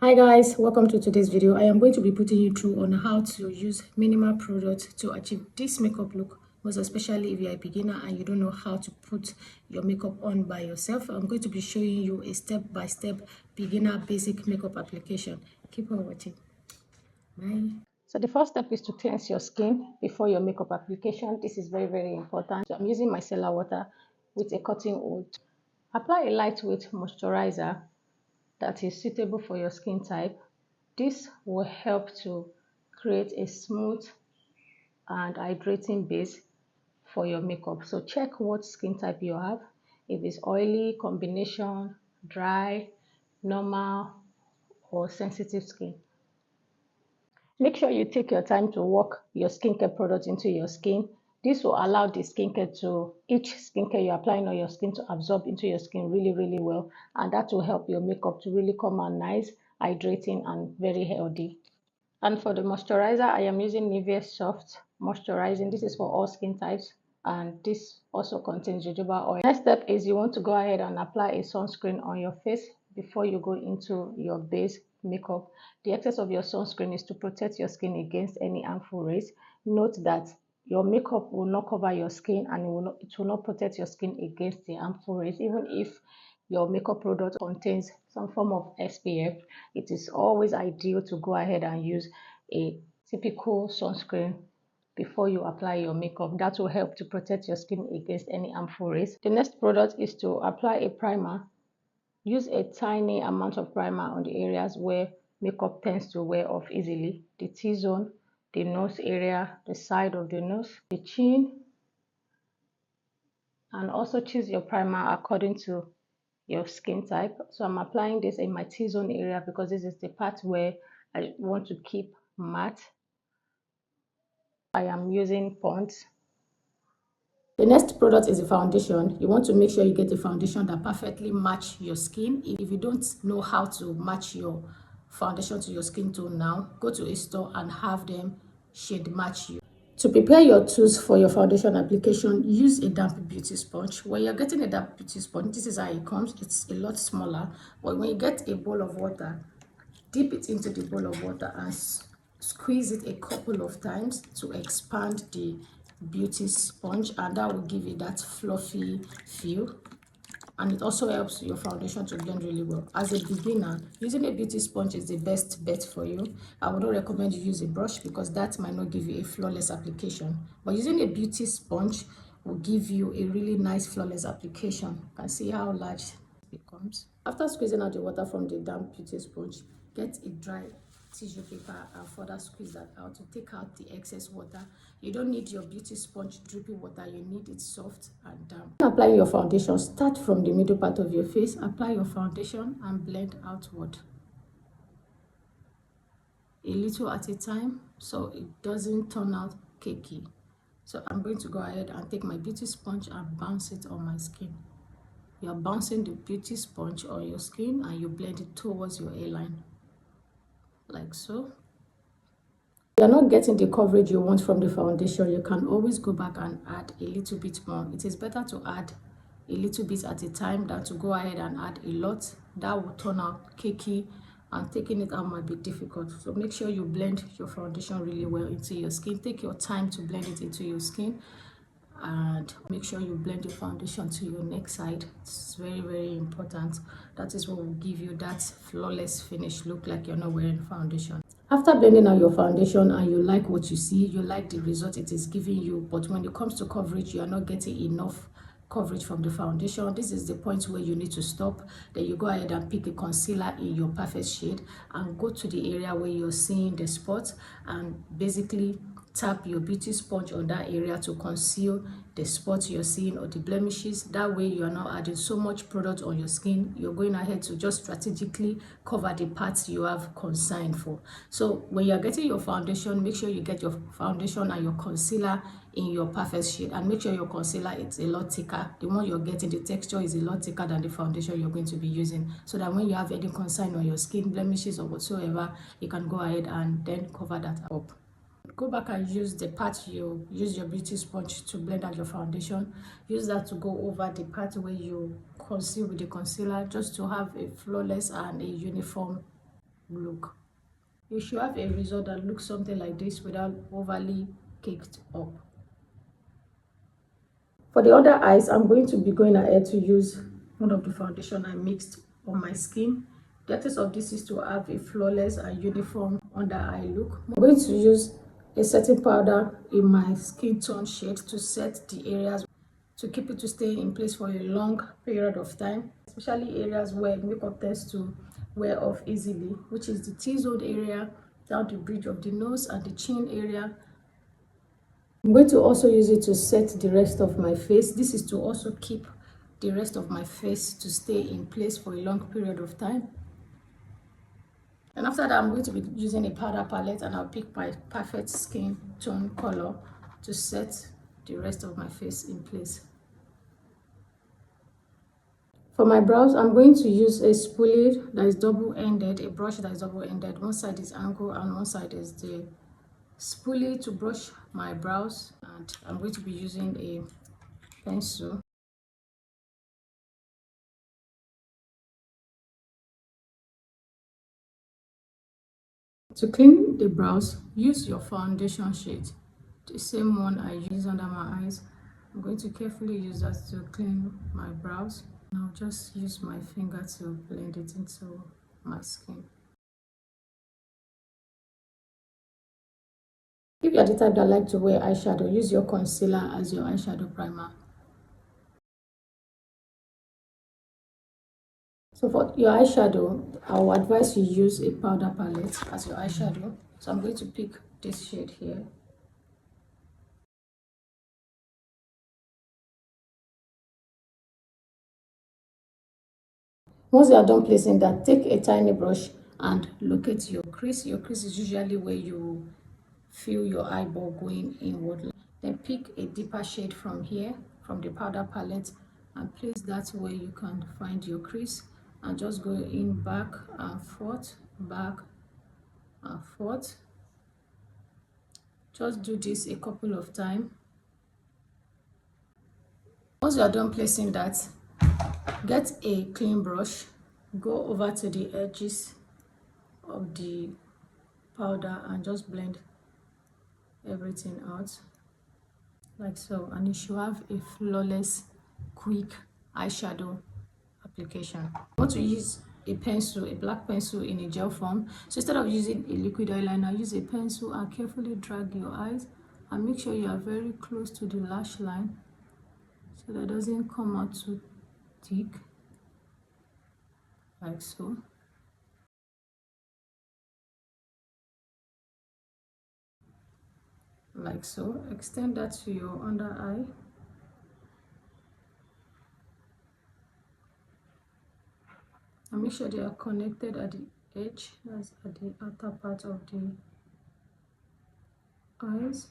Hi guys, welcome to today's video. I am going to be putting you through on how to use minimal products to achieve this makeup look, most especially if you are a beginner and you don't know how to put your makeup on by yourself. I'm going to be showing you a step-by-step beginner basic makeup application. Keep on watching. Bye. So the first step is to cleanse your skin before your makeup application. This is very important. So I'm using micellar water with a cotton wool. Apply a lightweight moisturizer that is suitable for your skin type. This will help to create a smooth and hydrating base for your makeup. So check what skin type you have. If it's oily, combination, dry, normal, or sensitive skin. Make sure you take your time to work your skincare product into your skin. This will allow the each skincare you're applying on your skin to absorb into your skin really well, and that will help your makeup to really come out nice, hydrating, and very healthy. And for the moisturizer, I am using Nivea Soft Moisturizing. This is for all skin types, and this also contains jojoba oil. Next step is you want to go ahead and apply a sunscreen on your face before you go into your base makeup. The excess of your sunscreen is to protect your skin against any harmful rays. Note that your makeup will not cover your skin, and it will not protect your skin against the harmful rays. Even if your makeup product contains some form of SPF, it is always ideal to go ahead and use a typical sunscreen before you apply your makeup. That will help to protect your skin against any harmful rays. The next product is to apply a primer. Use a tiny amount of primer on the areas where makeup tends to wear off easily: the T-zone, the nose area, the side of the nose, the chin, and also choose your primer according to your skin type. So I'm applying this in my T-zone area because this is the part where I want to keep matte. I am using Pond's. The next product is a foundation. You want to make sure you get a foundation that perfectly match your skin. If you don't know how to match your foundation to your skin tone now, go to a store and have them shade match you. To prepare your tools for your foundation application, use a damp beauty sponge. When you're getting a damp beauty sponge, this is how it comes. It's a lot smaller. But when you get a bowl of water, dip it into the bowl of water and squeeze it a couple of times to expand the beauty sponge, and that will give you that fluffy feel. And it also helps your foundation to blend really well. As a beginner, using a beauty sponge is the best bet for you. I would not recommend you use a brush because that might not give you a flawless application. But using a beauty sponge will give you a really nice flawless application. You can see how large it becomes. After squeezing out the water from the damp beauty sponge, get a dry tissue paper and further squeeze that out to take out the excess water. You don't need your beauty sponge drippy water, you need it soft and damp. Apply your foundation. Start from the middle part of your face, apply your foundation and blend outward a little at a time so it doesn't turn out cakey. So I'm going to go ahead and take my beauty sponge and bounce it on my skin. You're bouncing the beauty sponge on your skin and you blend it towards your hairline like so. You're not getting the coverage you want from the foundation, you can always go back and add a little bit more. It is better to add a little bit at a time than to go ahead and add a lot. That will turn out cakey and taking it out might be difficult. So make sure you blend your foundation really well into your skin. Take your time to blend it into your skin and make sure you blend your foundation to your neck side. It's very important. That is what will give you that flawless finish look like you're not wearing foundation. After blending out your foundation and you like what you see, you like the result it is giving you, but when it comes to coverage, you are not getting enough coverage from the foundation, this is the point where you need to stop. Then you go ahead and pick a concealer in your perfect shade and go to the area where you're seeing the spots and basically tap your beauty sponge on that area to conceal the spots you're seeing or the blemishes. That way you are not adding so much product on your skin. You're going ahead to just strategically cover the parts you have concern for. So when you're getting your foundation, make sure you get your foundation and your concealer in your perfect shade, and make sure your concealer is a lot thicker. The one you're getting, the texture is a lot thicker than the foundation you're going to be using, so that when you have any concern on your skin, blemishes or whatsoever, you can go ahead and then cover that up. Go back and use the part you use your beauty sponge to blend out your foundation. Use that to go over the part where you conceal with the concealer, just to have a flawless and a uniform look. You should have a result that looks something like this without overly caked up. For the other eyes, I'm going to be going ahead to use one of the foundation I mixed on my skin. The essence of this is to have a flawless and uniform under eye look. I'm going to use a setting powder in my skin tone shade to set the areas, to keep it to stay in place for a long period of time, especially areas where makeup tends to wear off easily, which is the T-zone area, down the bridge of the nose and the chin area. I'm going to also use it to set the rest of my face. This is to also keep the rest of my face to stay in place for a long period of time. And after that, I'm going to be using a powder palette, and I'll pick my perfect skin tone color to set the rest of my face in place. For my brows, I'm going to use a spoolie that is double-ended, a brush that is double-ended. One side is angle and one side is the spoolie to brush my brows, and I'm going to be using a pencil. To clean the brows, use your foundation shade, the same one I use under my eyes. I'm going to carefully use that to clean my brows. And I'll just use my finger to blend it into my skin. If you're the type that like to wear eyeshadow, use your concealer as your eyeshadow primer. So for your eyeshadow, I will advise you use a powder palette as your eyeshadow. So I'm going to pick this shade here. Once you are done placing that, take a tiny brush and locate your crease. Your crease is usually where you feel your eyeball going inward. Then pick a deeper shade from here, from the powder palette, and place that where you can find your crease, and just go in back and forth, back and forth. Just do this a couple of times. Once you are done placing that, get a clean brush, go over to the edges of the powder and just blend everything out like so, and you should have a flawless, quick eyeshadow application. I want to use a pencil, a black pencil in a gel form. So instead of using a liquid eyeliner, use a pencil and carefully drag your eyes, and make sure you are very close to the lash line so that it doesn't come out too thick, like so. Like so. Extend that to your under eye. And make sure they are connected at the edge, that's at the outer part of the eyes.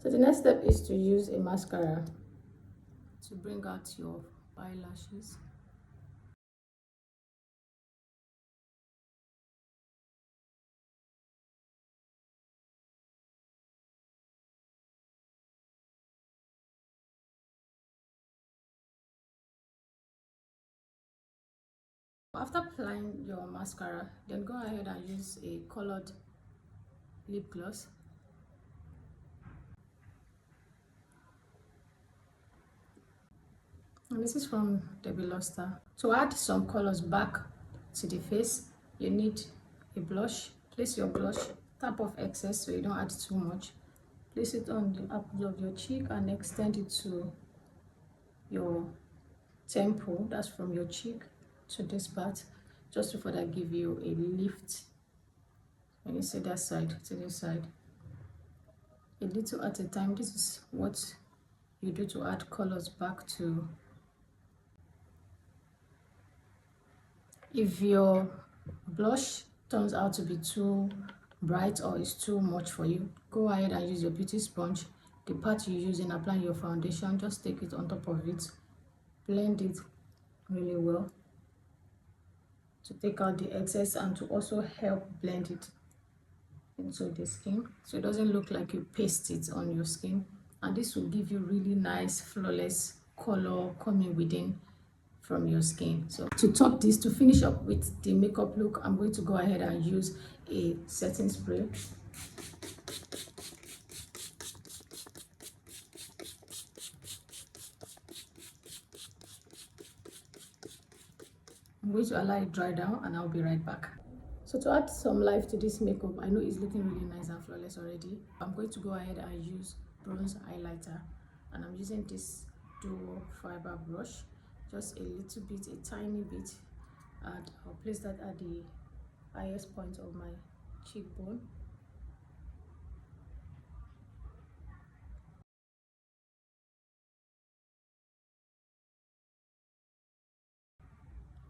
So the next step is to use a mascara to bring out your eyelashes. After applying your mascara, then go ahead and use a colored lip gloss. And this is from Debbie Luster. To add some colors back to the face, you need a blush. Place your blush, tap off excess so you don't add too much. Place it on the apple of your cheek and extend it to your temple. That's from your cheek to this part, just to further give you a lift. When you see that side to this side, a little at a time. This is what you do to add colors back to. If your blush turns out to be too bright or is too much for you, go ahead and use your beauty sponge. The part you use in applying your foundation, just take it on top of it, blend it really well to take out the excess and to also help blend it into the skin so it doesn't look like you paste it on your skin. and this will give you really nice flawless color coming within from your skin. So to top this, to finish up with the makeup look, I'm going to go ahead and use a setting spray. I'm going to allow it dry down and I'll be right back. So to add some life to this makeup, I know it's looking really nice and flawless already. I'm going to go ahead and use bronze highlighter, and I'm using this dual fiber brush, just a little bit, a tiny bit, and I'll place that at the highest point of my cheekbone.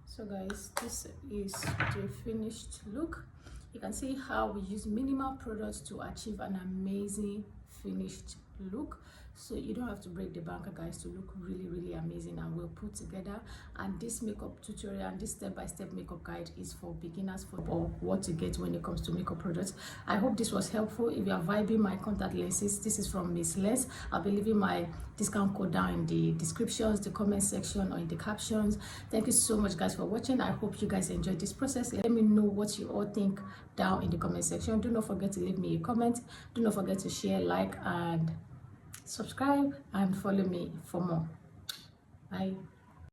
So guys, this is the finished look. You can see how we use minimal products to achieve an amazing finished look. So you don't have to break the bank, guys, to look really amazing and well put together. And this makeup tutorial and this step-by-step makeup guide is for beginners, for what to get when it comes to makeup products. I hope this was helpful. If you are vibing my contact lenses, this is from Miss Les. I'll be leaving my discount code down in the descriptions, the comment section, or in the captions. Thank you so much, guys, for watching. I hope you guys enjoyed this process. Let me know what you all think down in the comment section. Do not forget to leave me a comment. Do not forget to share, like, and subscribe, and follow me for more. Bye.